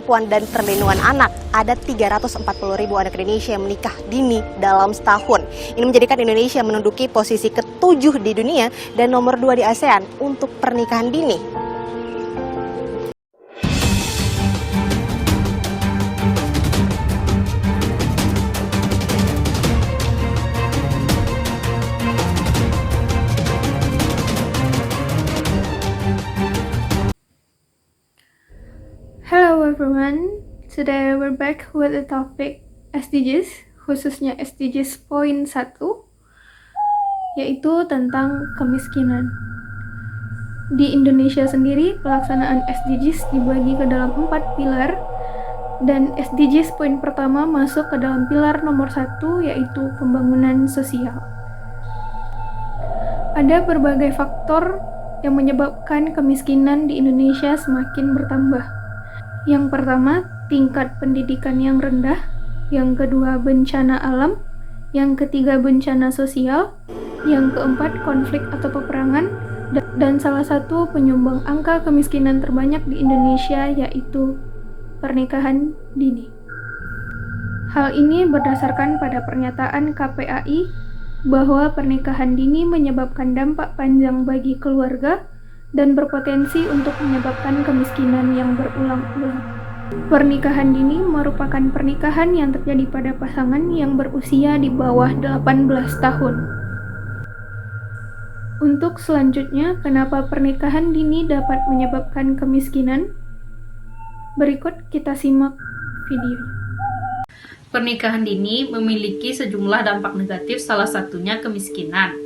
Perempuan dan Perlindungan Anak. Ada 340.000 anak Indonesia yang menikah dini dalam setahun. Ini menjadikan Indonesia menduduki posisi ke-7 di dunia dan nomor 2 di ASEAN untuk pernikahan dini. Hello everyone, today we're back with the topic SDGs, khususnya SDGs poin 1, yaitu tentang kemiskinan. Di Indonesia sendiri, pelaksanaan SDGs dibagi ke dalam 4 pilar, dan SDGs poin pertama masuk ke dalam pilar nomor 1, yaitu pembangunan sosial. Ada berbagai faktor yang menyebabkan kemiskinan di Indonesia semakin bertambah. Yang pertama, tingkat pendidikan yang rendah. Yang kedua, bencana alam. Yang ketiga, bencana sosial. Yang keempat, konflik atau peperangan. Dan salah satu penyumbang angka kemiskinan terbanyak di Indonesia yaitu pernikahan dini. Hal ini berdasarkan pada pernyataan KPAI bahwa pernikahan dini menyebabkan dampak panjang bagi keluarga dan berpotensi untuk menyebabkan kemiskinan yang berulang-ulang. Pernikahan dini merupakan pernikahan yang terjadi pada pasangan yang berusia di bawah 18 tahun. Untuk selanjutnya, kenapa pernikahan dini dapat menyebabkan kemiskinan? Berikut kita simak video. Pernikahan dini memiliki sejumlah dampak negatif, salah satunya kemiskinan.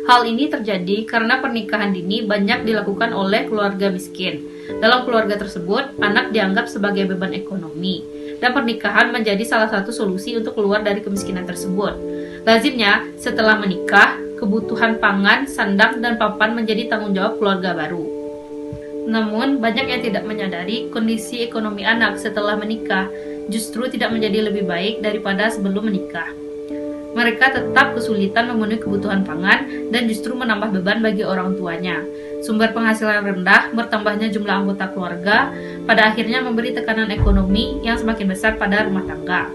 Hal ini terjadi karena pernikahan dini banyak dilakukan oleh keluarga miskin. Dalam keluarga tersebut, anak dianggap sebagai beban ekonomi, dan pernikahan menjadi salah satu solusi untuk keluar dari kemiskinan tersebut. Lazimnya, setelah menikah, kebutuhan pangan, sandang, dan papan menjadi tanggung jawab keluarga baru. Namun, banyak yang tidak menyadari kondisi ekonomi anak setelah menikah justru tidak menjadi lebih baik daripada sebelum menikah. Mereka tetap kesulitan memenuhi kebutuhan pangan dan justru menambah beban bagi orang tuanya. Sumber penghasilan rendah, bertambahnya jumlah anggota keluarga, pada akhirnya memberi tekanan ekonomi yang semakin besar pada rumah tangga.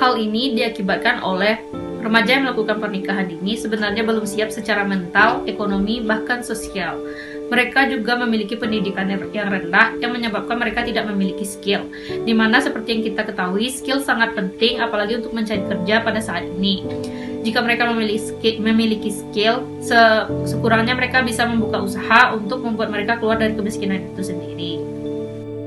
Hal ini diakibatkan oleh remaja yang melakukan pernikahan dini sebenarnya belum siap secara mental, ekonomi, bahkan sosial. Mereka juga memiliki pendidikan yang rendah yang menyebabkan mereka tidak memiliki skill, di mana seperti yang kita ketahui, skill sangat penting apalagi untuk mencari kerja pada saat ini. Jika mereka memiliki skill, sekurangnya mereka bisa membuka usaha untuk membuat mereka keluar dari kemiskinan itu sendiri.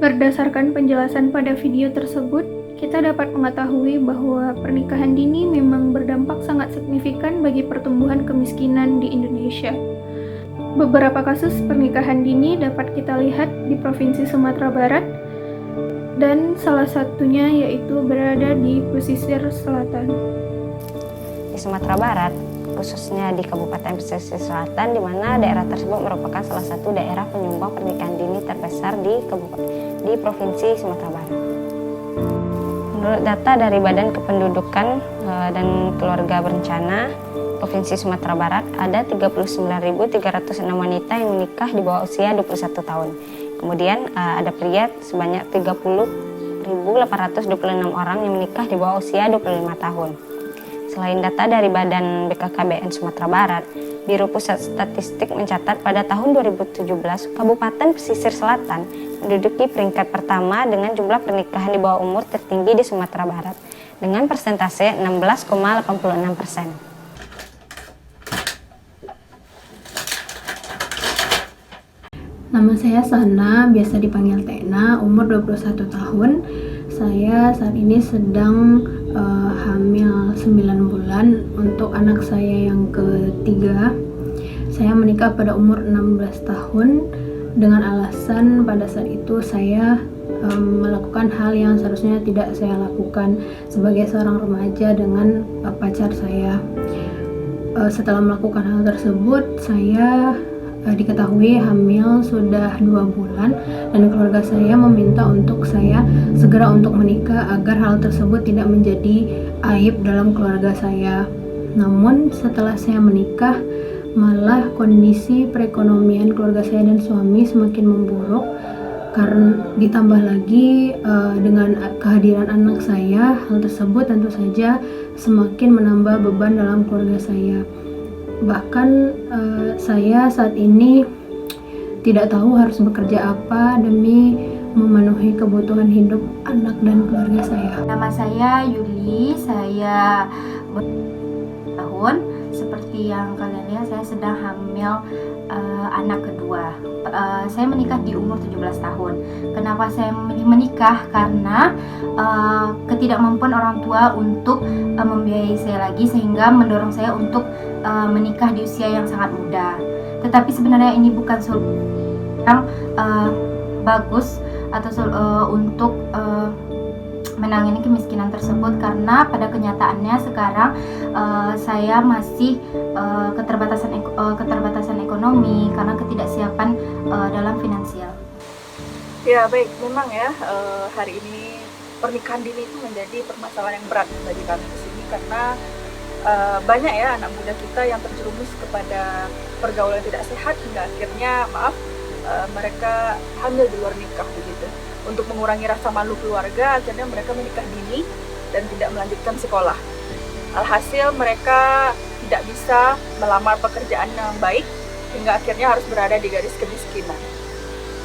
Berdasarkan penjelasan pada video tersebut, kita dapat mengetahui bahwa pernikahan dini memang berdampak sangat signifikan bagi pertumbuhan kemiskinan di Indonesia. Beberapa kasus pernikahan dini dapat kita lihat di Provinsi Sumatera Barat, dan salah satunya yaitu berada di pesisir selatan. Di Sumatera Barat, khususnya di Kabupaten Pesisir Selatan, di mana daerah tersebut merupakan salah satu daerah penyumbang pernikahan dini terbesar di Provinsi Sumatera Barat. Menurut data dari Badan Kependudukan dan Keluarga Berencana Provinsi Sumatera Barat, ada 39.306 wanita yang menikah di bawah usia 21 tahun. Kemudian ada pria sebanyak 30.826 orang yang menikah di bawah usia 25 tahun. Selain data dari Badan BKKBN Sumatera Barat, Biro Pusat Statistik mencatat pada tahun 2017, Kabupaten Pesisir Selatan menduduki peringkat pertama dengan jumlah pernikahan di bawah umur tertinggi di Sumatera Barat, dengan persentase 16,86%. Nama saya Sana, biasa dipanggil Tena, umur 21 tahun. Saya saat ini sedang hamil 9 bulan untuk anak saya yang ketiga. Saya menikah pada umur 16 tahun dengan alasan pada saat itu saya melakukan hal yang seharusnya tidak saya lakukan sebagai seorang remaja dengan pacar saya. Setelah melakukan hal tersebut, saya diketahui hamil sudah 2 bulan dan keluarga saya meminta untuk saya segera untuk menikah agar hal tersebut tidak menjadi aib dalam keluarga saya. Namun setelah saya menikah, malah kondisi perekonomian keluarga saya dan suami semakin memburuk Karena ditambah lagi dengan kehadiran anak saya, hal tersebut tentu saja semakin menambah beban dalam keluarga saya. Bahkan saya saat ini tidak tahu harus bekerja apa demi memenuhi kebutuhan hidup anak dan keluarga saya. Nama saya Yuli, saya tahun. Seperti yang kalian lihat, saya sedang hamil anak kedua. Saya menikah di umur 17 tahun. Kenapa saya memilih menikah? Karena ketidakmampuan orang tua untuk membiayai saya lagi, sehingga mendorong saya untuk menikah di usia yang sangat muda. Tetapi sebenarnya ini bukan solusi yang bagus atau untuk menangani kemiskinan tersebut, karena pada kenyataannya sekarang saya masih keterbatasan ekonomi karena ketidaksiapan dalam finansial. Ya baik, memang ya hari ini pernikahan dini itu menjadi permasalahan yang berat bagi kami di sini, karena banyak ya anak muda kita yang terjerumus kepada pergaulan tidak sehat hingga akhirnya mereka hamil di luar nikah begitu. Untuk mengurangi rasa malu keluarga, akhirnya mereka menikah dini dan tidak melanjutkan sekolah. Alhasil mereka tidak bisa melamar pekerjaan yang baik hingga akhirnya harus berada di garis kemiskinan.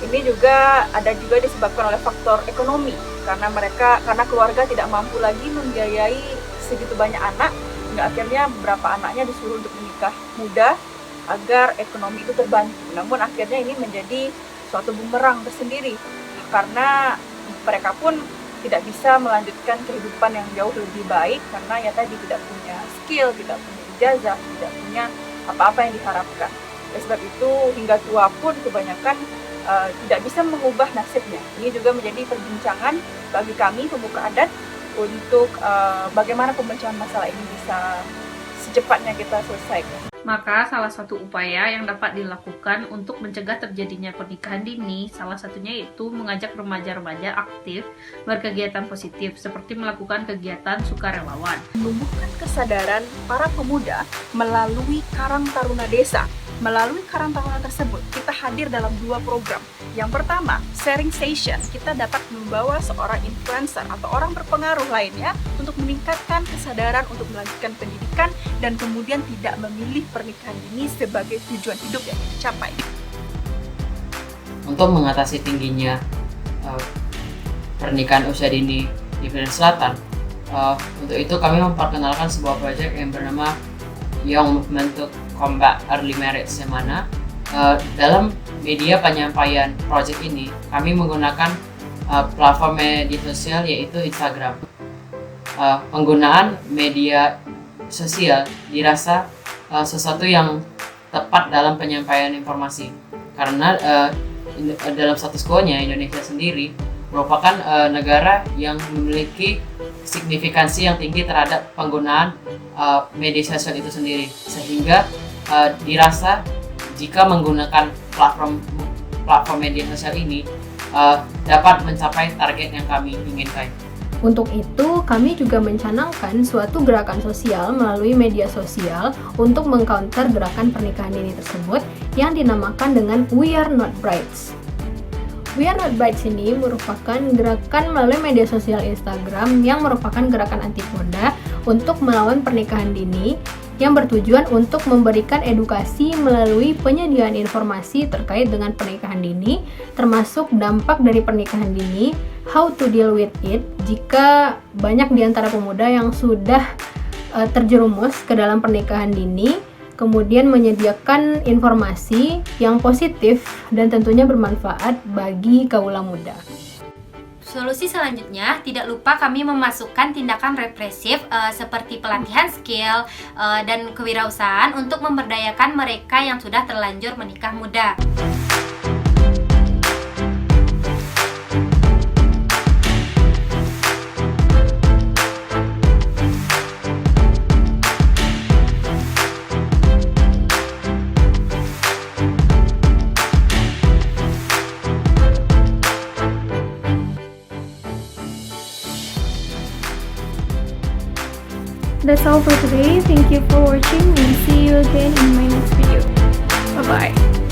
Ini juga disebabkan oleh faktor ekonomi, karena keluarga tidak mampu lagi membiayai segitu banyak anak, hingga akhirnya beberapa anaknya disuruh untuk menikah muda agar ekonomi itu terbantu. Namun akhirnya ini menjadi suatu bumerang tersendiri, karena mereka pun tidak bisa melanjutkan kehidupan yang jauh lebih baik karena ya tadi tidak punya skill, tidak punya ijazah, tidak punya apa-apa yang diharapkan. Oleh sebab itu hingga tua pun kebanyakan tidak bisa mengubah nasibnya. Ini juga menjadi perbincangan bagi kami pemuka adat untuk bagaimana pemecahan masalah ini bisa secepatnya kita selesaikan. Maka salah satu upaya yang dapat dilakukan untuk mencegah terjadinya pernikahan dini, salah satunya yaitu mengajak remaja-remaja aktif berkegiatan positif seperti melakukan kegiatan sukarelawan. Menumbuhkan kesadaran para pemuda melalui Karang Taruna Desa. Melalui Karang Taruna tersebut, kita hadir dalam 2 program. Yang pertama, sharing session. Kita dapat membawa seorang influencer atau orang berpengaruh lainnya untuk meningkatkan kesadaran untuk melanjutkan pendidikan dan kemudian tidak memilih pernikahan dini sebagai tujuan hidup yang dicapai. Untuk mengatasi tingginya pernikahan usia dini di Sulawesi Selatan, untuk itu kami memperkenalkan sebuah proyek yang bernama Young Movement to Combat Early Marriage, yang mana dalam media penyampaian proyek ini kami menggunakan platform media sosial yaitu Instagram. Penggunaan media sosial dirasa sesuatu yang tepat dalam penyampaian informasi, karena dalam status quo-nya Indonesia sendiri merupakan negara yang memiliki signifikansi yang tinggi terhadap penggunaan media sosial itu sendiri, sehingga dirasa jika menggunakan platform media sosial ini dapat mencapai target yang kami inginkan. Untuk itu, kami juga mencanangkan suatu gerakan sosial melalui media sosial untuk mengcounter gerakan pernikahan dini tersebut yang dinamakan dengan We Are Not Brides. We Are Not Brides ini merupakan gerakan melalui media sosial Instagram yang merupakan gerakan antipoda untuk melawan pernikahan dini yang bertujuan untuk memberikan edukasi melalui penyediaan informasi terkait dengan pernikahan dini, termasuk dampak dari pernikahan dini, how to deal with it jika banyak di antara pemuda yang sudah terjerumus ke dalam pernikahan dini, kemudian menyediakan informasi yang positif dan tentunya bermanfaat bagi kaula muda. Solusi selanjutnya, tidak lupa kami memasukkan tindakan represif seperti pelatihan skill dan kewirausahaan untuk memberdayakan mereka yang sudah terlanjur menikah muda. That's all for today. Thank you for watching and see you again in my next video. Bye bye.